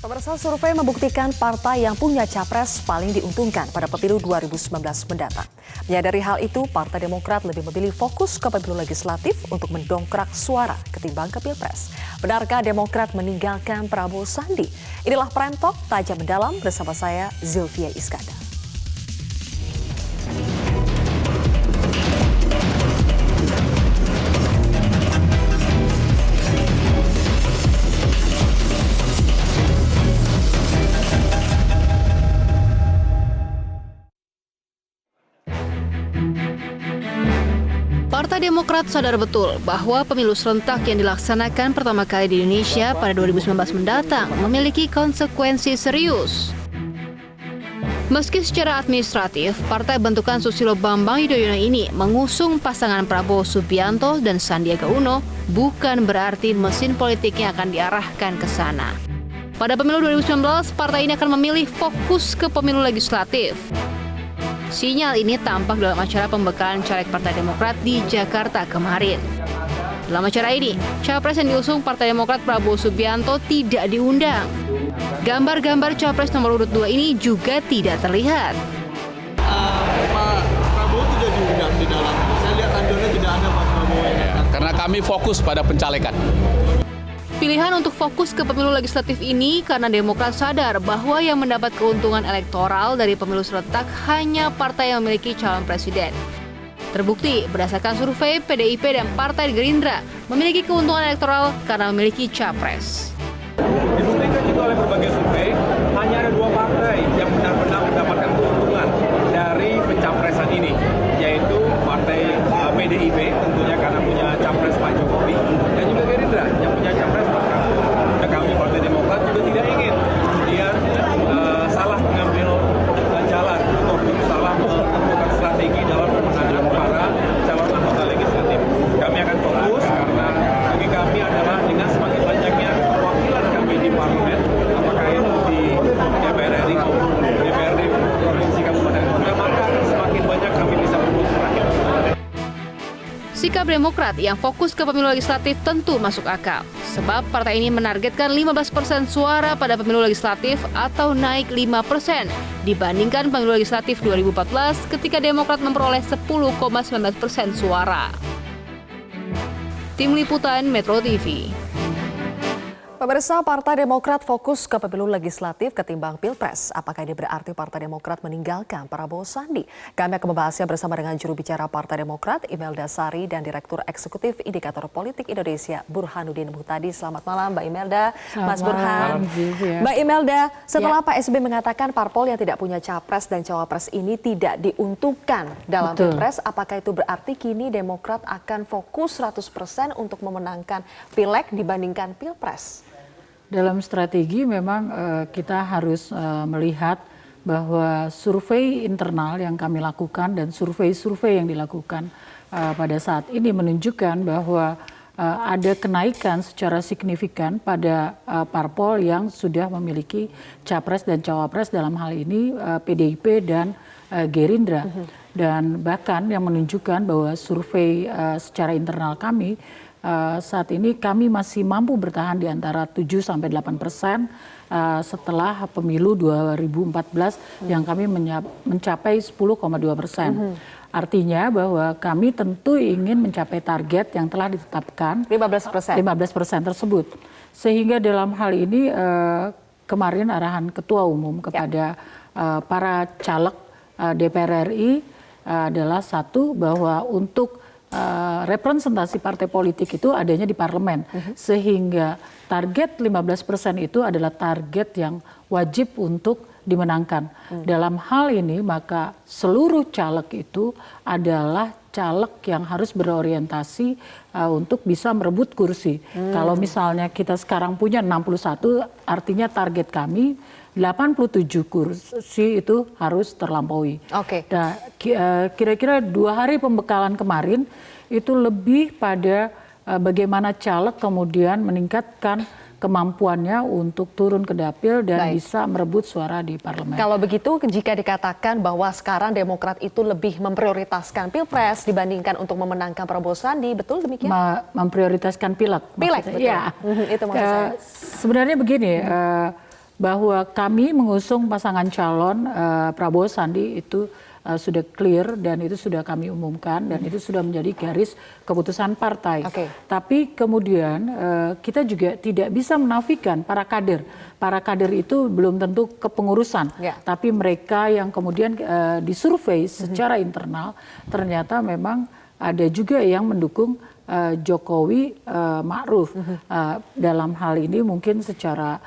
Pemirsa, survei membuktikan partai yang punya capres paling diuntungkan pada pemilu 2019 mendatang. Menyadari hal itu, Partai Demokrat lebih memilih fokus ke pemilu legislatif untuk mendongkrak suara ketimbang ke Pilpres. Benarkah Demokrat meninggalkan Prabowo Sandi? Inilah Prime Talk Tajam Mendalam bersama saya, Zilvia Iskandar. Partai Demokrat sadar betul bahwa pemilu serentak yang dilaksanakan pertama kali di Indonesia pada 2019 mendatang memiliki konsekuensi serius. Meski secara administratif, partai bentukan Susilo Bambang Yudhoyono ini mengusung pasangan Prabowo Subianto dan Sandiaga Uno, bukan berarti mesin politiknya akan diarahkan ke sana. Pada pemilu 2019, partai ini akan memilih fokus ke pemilu legislatif. Sinyal ini tampak dalam acara pembekalan caleg Partai Demokrat di Jakarta kemarin. Dalam acara ini, capres yang diusung Partai Demokrat Prabowo Subianto tidak diundang. Gambar-gambar capres nomor urut 2 ini juga tidak terlihat. Pak Prabowo tidak diundang di dalam. Saya lihat anjurnya tidak ada Pak Prabowo. Karena kami fokus pada pencalekan. Pilihan untuk fokus ke pemilu legislatif ini karena Demokrat sadar bahwa yang mendapat keuntungan elektoral dari pemilu serentak hanya partai yang memiliki calon presiden. Terbukti berdasarkan survei, PDIP dan Partai Gerindra memiliki keuntungan elektoral karena memiliki capres. Dibuktikan juga oleh berbagai survei, hanya ada dua partai yang benar-benar mendapatkan keuntungan dari pencapresan ini, yaitu Partai PDIP tentunya karena punya capres Pak Jokowi, dan juga Gerindra yang punya capres Pak Prabowo. Kami Partai Demokrat juga tidak ingin kemudian salah mengambil jalan ataupun salah menentukan strategi dalam pemenangan para calon anggota legislatif. Kami akan fokus karena bagi kami adalah dengan semakin banyaknya perwakilan kami di parlemen, apakah itu di DPR RI maupun DPRD provinsi kabupaten kota, maka akan semakin banyak kami bisa berbuat rakyat. Sikap Demokrat yang fokus ke pemilu legislatif tentu masuk akal, sebab partai ini menargetkan 15% suara pada pemilu legislatif atau naik 5% dibandingkan pemilu legislatif 2014 ketika Demokrat memperoleh 10,19% suara. Tim Liputan Metro TV. Pemirsa, Partai Demokrat fokus ke pemilu legislatif ketimbang Pilpres. Apakah ini berarti Partai Demokrat meninggalkan Prabowo Sandi? Kami akan membahasnya bersama dengan juru bicara Partai Demokrat, Imelda Sari, dan Direktur Eksekutif Indikator Politik Indonesia, Burhanuddin Muhtadi. Selamat malam, Mbak Imelda. Mas Burhan. Mbak Imelda, setelah Pak SBY mengatakan parpol yang tidak punya capres dan cawapres ini tidak diuntungkan dalam Pilpres, apakah itu berarti kini Demokrat akan fokus 100% untuk memenangkan Pileg dibandingkan Pilpres? Dalam strategi memang kita harus melihat bahwa survei internal yang kami lakukan dan survei-survei yang dilakukan pada saat ini menunjukkan bahwa ada kenaikan secara signifikan pada parpol yang sudah memiliki capres dan cawapres, dalam hal ini PDIP dan Gerindra. Dan bahkan yang menunjukkan bahwa survei secara internal kami saat ini kami masih mampu bertahan di antara 7-8% setelah pemilu 2014 yang kami mencapai 10,2%. Artinya bahwa kami tentu ingin mencapai target yang telah ditetapkan 15% tersebut. Sehingga dalam hal ini kemarin arahan Ketua Umum kepada para caleg DPR RI adalah satu, bahwa untuk representasi partai politik itu adanya di parlemen, sehingga target 15% itu adalah target yang wajib untuk dimenangkan. Dalam hal ini maka seluruh caleg itu adalah caleg yang harus berorientasi untuk bisa merebut kursi. Kalau misalnya kita sekarang punya 61, artinya target kami 87 kursi itu harus terlampaui. Nah, kira-kira 2 hari pembekalan kemarin itu lebih pada bagaimana caleg kemudian meningkatkan kemampuannya untuk turun ke dapil dan bisa merebut suara di parlemen. Kalau begitu, jika dikatakan bahwa sekarang Demokrat itu lebih memprioritaskan Pilpres dibandingkan untuk memenangkan Prabowo Sandi, betul demikian? Memprioritaskan Pileg. Pileg, betul. Ya. Itu maksud saya. Sebenarnya begini, bahwa kami mengusung pasangan calon Prabowo Sandi itu sudah clear dan itu sudah kami umumkan dan itu sudah menjadi garis keputusan partai. Tapi kemudian kita juga tidak bisa menafikan para kader. Para kader itu belum tentu kepengurusan, tapi mereka yang kemudian disurvei secara internal ternyata memang ada juga yang mendukung Jokowi Ma'ruf. Dalam hal ini mungkin secara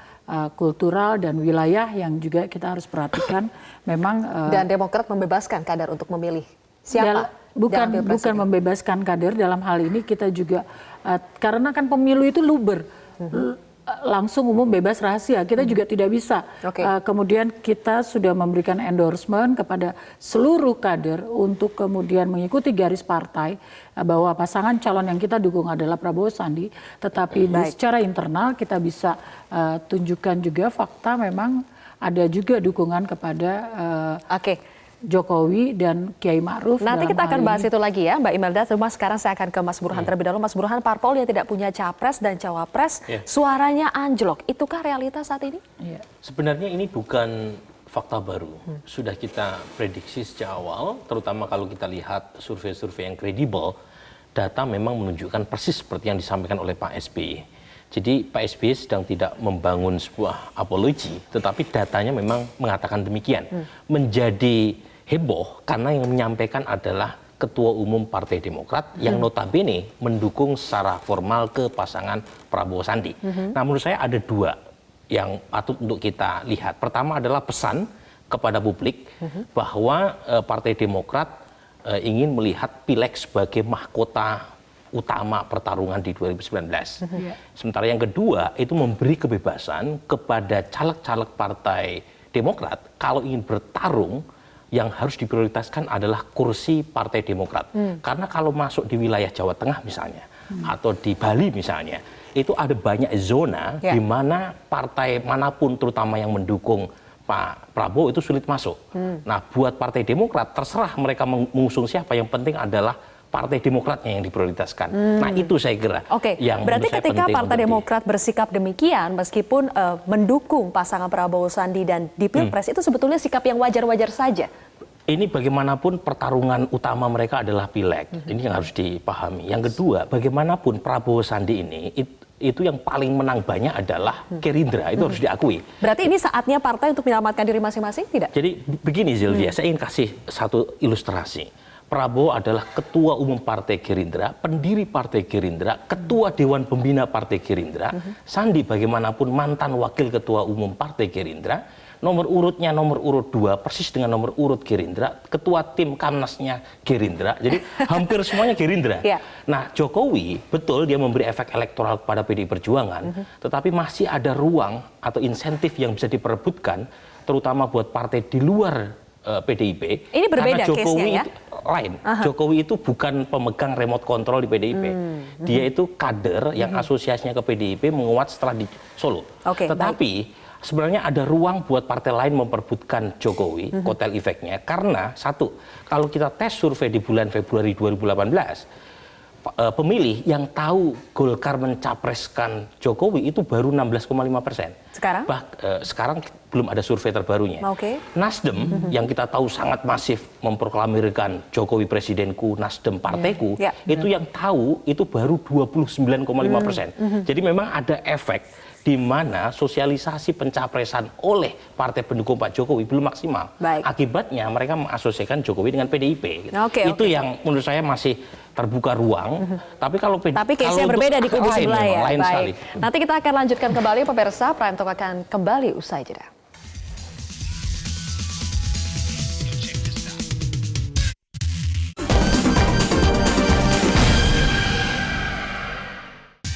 kultural dan wilayah yang juga kita harus perhatikan memang dan Demokrat membebaskan kader untuk memilih siapa? Bukan membebaskan kader, dalam hal ini kita juga karena kan pemilu itu luber. Langsung umum bebas rahasia, kita juga tidak bisa. Kemudian kita sudah memberikan endorsement kepada seluruh kader untuk kemudian mengikuti garis partai bahwa pasangan calon yang kita dukung adalah Prabowo Sandi, tetapi secara internal kita bisa tunjukkan juga fakta memang ada juga dukungan kepada Jokowi dan Kiai Ma'ruf. Nanti kita akan bahas itu lagi ya Mbak Imelda. Cuma sekarang saya akan ke Mas Burhan terlebih dahulu. Mas Burhan, parpol yang tidak punya capres dan cawapres, suaranya anjlok. Itukah realitas saat ini? Sebenarnya ini bukan fakta baru. Sudah kita prediksi sejak awal, terutama kalau kita lihat survei-survei yang kredibel, data memang menunjukkan persis seperti yang disampaikan oleh Pak SBY. Jadi Pak SBY sedang tidak membangun sebuah apologi, tetapi datanya memang mengatakan demikian. Menjadi heboh karena yang menyampaikan adalah Ketua Umum Partai Demokrat yang notabene mendukung secara formal ke pasangan Prabowo Sandi. Nah, menurut saya ada dua yang patut untuk kita lihat. Pertama adalah pesan kepada publik bahwa Partai Demokrat ingin melihat Pileg sebagai mahkota utama pertarungan di 2019. Sementara yang kedua itu memberi kebebasan kepada caleg-caleg Partai Demokrat kalau ingin bertarung, yang harus diprioritaskan adalah kursi Partai Demokrat. Karena kalau masuk di wilayah Jawa Tengah misalnya, atau di Bali misalnya, itu ada banyak zona di mana partai manapun terutama yang mendukung Pak Prabowo itu sulit masuk. Nah, buat Partai Demokrat terserah mereka mengusung siapa, yang penting adalah Partai Demokratnya yang diprioritaskan. Nah, itu saya kira yang berarti ketika Partai Demokrat bersikap demikian meskipun mendukung pasangan Prabowo Sandi dan di Pilpres itu sebetulnya sikap yang wajar-wajar saja. Ini bagaimanapun pertarungan utama mereka adalah Pileg. Ini yang harus dipahami. Yang kedua, bagaimanapun Prabowo Sandi ini itu yang paling menang banyak adalah Gerindra, itu harus diakui. Berarti ini saatnya partai untuk menyelamatkan diri masing-masing, tidak? Jadi begini Zilvia, saya ingin kasih satu ilustrasi. Prabowo adalah Ketua Umum Partai Gerindra, pendiri Partai Gerindra, Ketua Dewan Pembina Partai Gerindra. Sandi bagaimanapun mantan Wakil Ketua Umum Partai Gerindra, nomor urutnya nomor urut 2 persis dengan nomor urut Gerindra, Ketua Tim Kamnasnya Gerindra, jadi hampir semuanya Gerindra. Nah, Jokowi betul dia memberi efek elektoral kepada PDI Perjuangan, tetapi masih ada ruang atau insentif yang bisa diperebutkan, terutama buat partai di luar PDIP. Ini berbeda case-nya ya? Lain. Jokowi itu bukan pemegang remote control di PDIP. Dia itu kader yang asosiasinya ke PDIP menguat setelah di Solo. Tetapi sebenarnya ada ruang buat partai lain memperebutkan Jokowi, kotel efeknya. Karena satu, kalau kita tes survei di bulan Februari 2018, pemilih yang tahu Golkar mencapreskan Jokowi itu baru 16,5%. Sekarang? Sekarang belum ada survei terbarunya. Nasdem yang kita tahu sangat masif memproklamirkan Jokowi presidenku, Nasdem partaiku, itu yang tahu itu baru 29,5%. Jadi memang ada efek di mana sosialisasi pencapresan oleh partai pendukung Pak Jokowi belum maksimal. Akibatnya mereka mengasosiasikan Jokowi dengan PDIP. Itu yang menurut saya masih terbuka ruang. Tapi kalau case-nya berbeda di kubu sebelah ya. Lain sekali. Nanti kita akan lanjutkan kembali pemirsa. Prime Talk akan kembali usai jeda.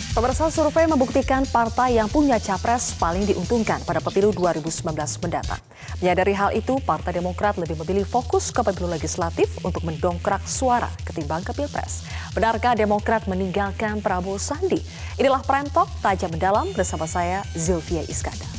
Pemirsa, survei membuktikan partai yang punya capres paling diuntungkan pada pemilu 2019 mendatang. Menyadari hal itu, Partai Demokrat lebih memilih fokus ke pemilu legislatif untuk mendongkrak suara ketimbang ke Pilpres. Benarkah Demokrat meninggalkan Prabowo Sandi? Inilah Prime Talk, tajam mendalam bersama saya Zilvia Iskandar.